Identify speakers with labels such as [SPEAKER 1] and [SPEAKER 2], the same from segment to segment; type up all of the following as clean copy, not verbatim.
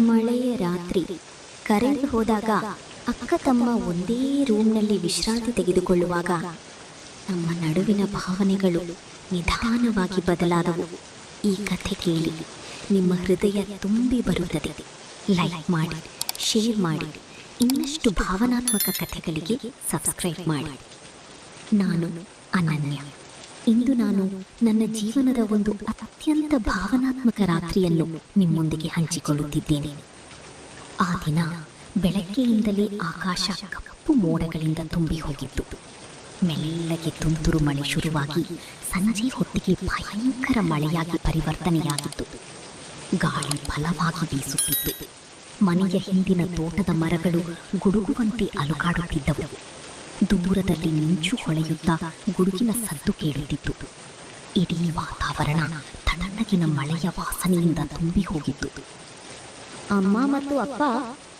[SPEAKER 1] ಮಳೆಯ ರಾತ್ರಿ ಕರೆಂಟ್ ಹೋದಾಗ ಅಕ್ಕ ತಮ್ಮ ಒಂದೇ ರೂಮ್ನಲ್ಲಿ ವಿಶ್ರಾಂತಿ ತೆಗೆದುಕೊಳ್ಳುವಾಗ ನಮ್ಮ ನಡುವಿನ ಭಾವನೆಗಳು ನಿಧಾನವಾಗಿ ಬದಲಾದವು. ಈ ಕಥೆ ಕೇಳಿ ನಿಮ್ಮ ಹೃದಯ ತುಂಬಿ ಬರುತ್ತದೆ. ಲೈಕ್ ಮಾಡಿ, ಶೇರ್ ಮಾಡಿ. ಇನ್ನಷ್ಟು ಭಾವನಾತ್ಮಕ ಕಥೆಗಳಿಗೆ ಸಬ್ಸ್ಕ್ರೈಬ್ ಮಾಡಿ. ನಾನು ಅನನ್ಯ. ಇಂದು ನಾನು ನನ್ನ ಜೀವನದ ಒಂದು ಅತ್ಯಂತ ಭಾವನಾತ್ಮಕ ರಾತ್ರಿಯನ್ನು ನಿಮ್ಮೊಂದಿಗೆ ಹಂಚಿಕೊಳ್ಳುತ್ತಿದ್ದೇನೆ. ಆ ದಿನ ಬೆಳಗ್ಗೆಯಿಂದಲೇ ಆಕಾಶ ಕಪ್ಪು ಮೋಡಗಳಿಂದ ತುಂಬಿ ಹೋಗಿತ್ತು. ಮೆಲ್ಲಗೆ ತುಂತುರು ಮಳೆ ಶುರುವಾಗಿ ಸಂಜೆ ಹೊತ್ತಿಗೆ ಭಯಂಕರ ಮಳೆಯಾಗಿ ಪರಿವರ್ತನೆಯಾಗಿತ್ತು. ಗಾಳಿ ಬಲವಾಗಿ ಬೀಸುತ್ತಿತ್ತು. ಮನೆಯ ಹಿಂದಿನ ತೋಟದ ಮರಗಳು ಗುಡುಗುವಂತೆ ಅಲುಗಾಡುತ್ತಿದ್ದವು. ದೂರದಲ್ಲಿ ಮಿಂಚು ಹೊಳೆಯುತ್ತಾ ಗುಡುಗಿನ ಸದ್ದು ಕೇಳುತ್ತಿತ್ತು. ಇಡೀ ವಾತಾವರಣ ತಣ್ಣಗಿನ ಮಳೆಯ ವಾಸನೆಯಿಂದ ತುಂಬಿ ಹೋಗಿತ್ತು. ಅಮ್ಮ ಮತ್ತು ಅಪ್ಪ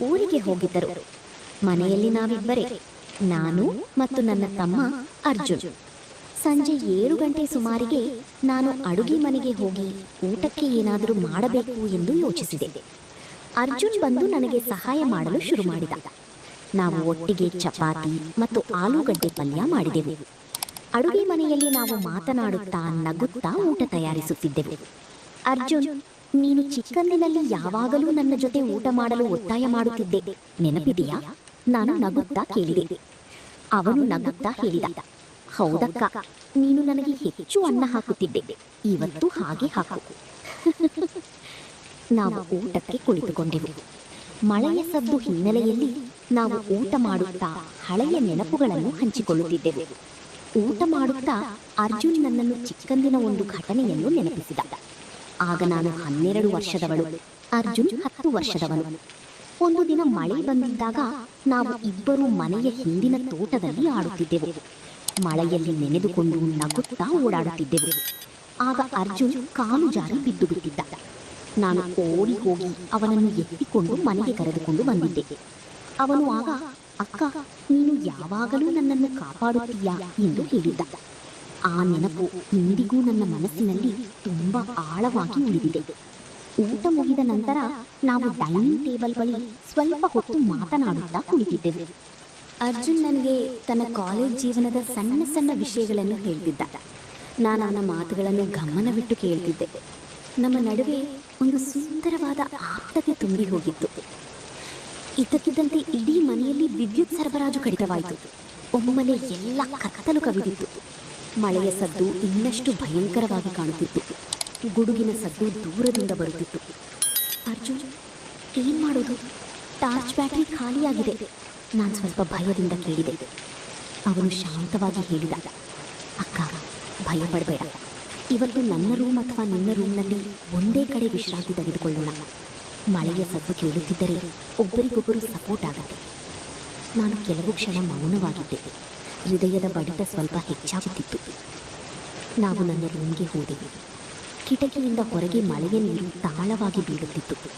[SPEAKER 1] ಊರಿಗೆ ಹೋಗಿದ್ದರು. ಮನೆಯಲ್ಲಿ ನಾವಿಬ್ಬರೇ, ನಾನು ಮತ್ತು ನನ್ನ ತಮ್ಮ ಅರ್ಜುನ್. ಸಂಜೆ 7 ಗಂಟೆ ಸುಮಾರಿಗೆ ನಾನು ಅಡುಗೆ ಮನೆಗೆ ಹೋಗಿ ಊಟಕ್ಕೆ ಏನಾದರೂ ಮಾಡಬೇಕು ಎಂದು ಯೋಚಿಸಿದೆ. ಅರ್ಜುನ್ ಬಂದು ನನಗೆ ಸಹಾಯ ಮಾಡಲು ಶುರು ಮಾಡಿದ. ನಾವು ಒಟ್ಟಿಗೆ ಚಪಾತಿ ಮತ್ತು ಆಲೂಗಡ್ಡೆ ಪಲ್ಯ ಮಾಡಿದೆವು. ಅಡುಗೆ ಮನೆಯಲ್ಲಿ ನಾವು ಮಾತನಾಡುತ್ತಾ ನಗುತ್ತಾ ಊಟ ತಯಾರಿಸುತ್ತಿದ್ದೆವು. ಅರ್ಜುನ್, ನೀನು ಚಿಕ್ಕಂದಿನಲ್ಲಿ ಯಾವಾಗಲೂ ನನ್ನ ಜೊತೆ ಊಟ ಮಾಡಲು ಒತ್ತಾಯ ಮಾಡುತ್ತಿದ್ದೆ, ನೆನಪಿದೆಯಾ? ನಾನು ನಗುತ್ತಾ ಕೇಳಿದೆ. ಅವನು ನಗುತ್ತಾ ಹೇಳಿದ, ಹೌದಕ್ಕ, ನೀನು ನನಗೆ ಹೆಚ್ಚು ಅನ್ನ ಹಾಕುತ್ತಿದ್ದೆ, ಇವತ್ತು ಹಾಗೆ ಹಾಕು. ನಾವು ಊಟಕ್ಕೆ ಕುಳಿತುಕೊಂಡೆವು. ಮಳೆಯ ಸದ್ದು ಹಿನ್ನೆಲೆಯಲ್ಲಿ ನಾವು ಊಟ ಮಾಡುತ್ತಾ ಹಳೆಯ ನೆನಪುಗಳನ್ನು ಹಂಚಿಕೊಳ್ಳುತ್ತಿದ್ದೆವು. ಊಟ ಮಾಡುತ್ತಾ ಅರ್ಜುನ್ ನನ್ನನ್ನು ಚಿಕ್ಕಂದಿನ ಒಂದು ಘಟನೆಯನ್ನು ನೆನಪಿಸಿದ. ಆಗ ನಾನು 12 ವರ್ಷದವಳು, ಅರ್ಜುನ್ 10 ವರ್ಷದವನು. ಒಂದು ದಿನ ಮಳೆ ಬಂದಿದ್ದಾಗ ನಾವು ಇಬ್ಬರು ಮನೆಯ ಹಿಂದಿನ ತೋಟದಲ್ಲಿ ಆಡುತ್ತಿದ್ದೆವು. ಮಳೆಯಲ್ಲಿ ನೆನೆದುಕೊಂಡು ನಗುತ್ತಾ ಓಡಾಡುತ್ತಿದ್ದೆವು. ಆಗ ಅರ್ಜುನ್ ಕಾಲು ಜಾರಿ ಬಿದ್ದು ಬಿಟ್ಟಿದ್ದ. ನಾನು ಓಡಿ ಹೋಗಿ ಅವನನ್ನು ಎತ್ತಿಕೊಂಡು ಮನೆಗೆ ಕರೆದುಕೊಂಡು ಬಂದಿದ್ದೆ. ಅವನು ಆಗ, ಅಕ್ಕ, ನೀನು ಯಾವಾಗಲೂ ನನ್ನನ್ನು ಕಾಪಾಡುತ್ತೀಯಾ ಎಂದು ಹೇಳಿದ್ದ. ಆ ನೆನಪು ಇಂದಿಗೂ ನನ್ನ ಮನಸ್ಸಿನಲ್ಲಿ ತುಂಬಾ ಆಳವಾಗಿ ಉಳಿದಿದೆ. ಊಟ ಮುಗಿದ ನಂತರ ನಾವು ಡೈನಿಂಗ್ ಟೇಬಲ್ ಬಳಿ ಸ್ವಲ್ಪ ಹೊತ್ತು ಮಾತನಾಡುತ್ತಾ ಕುಳಿತಿದ್ದೆವು. ಅರ್ಜುನ್ ನನಗೆ ತನ್ನ ಕಾಲೇಜ್ ಜೀವನದ ಸಣ್ಣ ಸಣ್ಣ ವಿಷಯಗಳನ್ನು ಹೇಳ್ತಿದ್ದ. ನಾನು ಅವನ ಮಾತುಗಳನ್ನು ಗಮನವಿಟ್ಟು ಕೇಳ್ತಿದ್ದೆ. ನಮ್ಮ ನಡುವೆ ಒಂದು ಸುಂದರವಾದ ಆಪ್ತತೆ ತುಂಬಿ ಹೋಗಿತ್ತು. ಇದ್ದಕ್ಕಿದ್ದಂತೆ ಇಡೀ ಮನೆಯಲ್ಲಿ ವಿದ್ಯುತ್ ಸರಬರಾಜು ಕಡಿತವಾಯಿತು. ಒಮ್ಮೆಲೆ ಎಲ್ಲ ಕತ್ತಲು ಕವಿದಿತ್ತು. ಮಳೆಯ ಸದ್ದು ಇನ್ನಷ್ಟು ಭಯಂಕರವಾಗಿ ಕಾಣುತ್ತಿತ್ತು. ಗುಡುಗಿನ ಸದ್ದು ದೂರದಿಂದ ಬರುತ್ತಿತ್ತು. ಅರ್ಜುನ್, ಏನ್ ಮಾಡೋದು? ಟಾರ್ಚ್ ಬ್ಯಾಟರಿ ಖಾಲಿಯಾಗಿದೆ. ನಾನು ಸ್ವಲ್ಪ ಭಯದಿಂದ ಕೇಳಿದೆ. ಅವನು ಶಾಂತವಾಗಿ ಹೇಳಿದ, ಅಕ್ಕ, ಭಯ ಪಡಬೇಡ. ಇವತ್ತು ನನ್ನ ರೂಮ್ ಅಥವಾ ನಿನ್ನ ರೂಮ್ನಲ್ಲಿ ಒಂದೇ ಕಡೆ ವಿಶ್ರಾಂತಿ ತೆಗೆದುಕೊಳ್ಳೋಣ. ಮಳೆಯ ಸದ್ದು ಕೇಳುತ್ತಿದ್ದರೆ ಒಬ್ಬರಿಗೊಬ್ಬರು ಸಪೋರ್ಟ್ ಆಗುತ್ತೆ. ನಾನು ಕೆಲವು ಕ್ಷಣ ಮೌನವಾಗಿದ್ದೆ. ಹೃದಯದ ಬಡಿತ ಸ್ವಲ್ಪ ಹೆಚ್ಚಾಗುತ್ತಿತ್ತು. ನಾವು ನನ್ನ ರೂಮ್ಗೆ ಹೋದೆವು. ಕಿಟಕಿಯಿಂದ ಹೊರಗೆ ಮಳೆಯ ನೀರು ತಾಳವಾಗಿ ಬೀಳುತ್ತಿತ್ತು.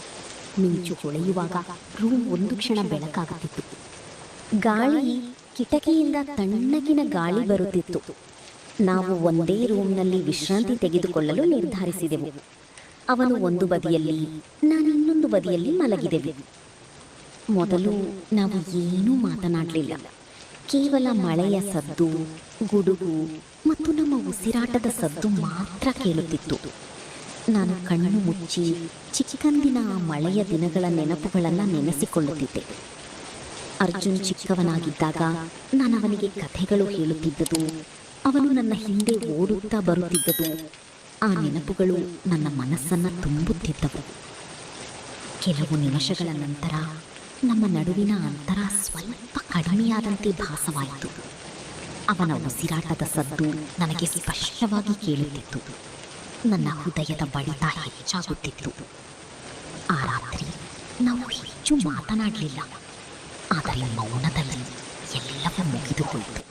[SPEAKER 1] ಮಿಂಚು ಹೊಳೆಯುವಾಗ ರೂಮ್ ಒಂದು ಕ್ಷಣ ಬೆಳಕಾಗುತ್ತಿತ್ತು. ಗಾಳಿ, ಕಿಟಕಿಯಿಂದ ತಣ್ಣಗಿನ ಗಾಳಿ ಬರುತ್ತಿತ್ತು. ನಾವು ಒಂದೇ ರೂಮ್ನಲ್ಲಿ ವಿಶ್ರಾಂತಿ ತೆಗೆದುಕೊಳ್ಳಲು ನಿರ್ಧರಿಸಿದೆವು. ಅವನು ಒಂದು ಬದಿಯಲ್ಲಿ, ನಾನು ಇನ್ನೊಂದು ಬದಿಯಲ್ಲಿ ಮಲಗಿದೆವು. ಮೊದಲು ನಾವು ಏನೂ ಮಾತನಾಡಲಿಲ್ಲ. ಕೇವಲ ಮಳೆಯ ಸದ್ದು, ಗುಡುಗು ಮತ್ತು ನಮ್ಮ ಉಸಿರಾಟದ ಸದ್ದು ಮಾತ್ರ ಕೇಳುತ್ತಿತ್ತು. ನಾನು ಕಣ್ಣು ಮುಚ್ಚಿ ಚಿಕ್ಕಂದಿನ ಆ ಮಳೆಯ ದಿನಗಳ ನೆನಪುಗಳನ್ನು ನೆನೆಸಿಕೊಳ್ಳುತ್ತಿದ್ದೆ. ಅರ್ಜುನ್ ಚಿಕ್ಕವನಾಗಿದ್ದಾಗ ನಾನು ಅವನಿಗೆ ಕಥೆಗಳು ಹೇಳುತ್ತಿದ್ದುದು, ಅವನು ನನ್ನ ಹಿಂದೆ ಓಡುತ್ತಾ ಬರುತ್ತಿದ್ದುದು, ಆ ನೆನಪುಗಳು ನನ್ನ ಮನಸ್ಸನ್ನು ತುಂಬುತ್ತಿದ್ದವು. ಕೆಲವು ನಿಮಿಷಗಳ ನಂತರ ನಮ್ಮ ನಡುವಿನ ಅಂತರ ಸ್ವಲ್ಪ ಕಡಿಮೆಯಾದಂತೆ ಭಾಸವಾಯಿತು. ಅವನ ಉಸಿರಾಟದ ಸದ್ದು ನನಗೆ ಸ್ಪಷ್ಟವಾಗಿ ಕೇಳುತ್ತಿತ್ತು. ನನ್ನ ಹೃದಯದ ಬಡಿತ ಹೆಚ್ಚಾಗುತ್ತಿತ್ತು. ಆ ರಾತ್ರಿ ನಾವು ಹೆಚ್ಚು ಮಾತನಾಡಲಿಲ್ಲ. ಆದರೆ ಮೌನದಲ್ಲಿ ಎಲ್ಲವೂ ಮುಗಿದುಹೋಯಿತು.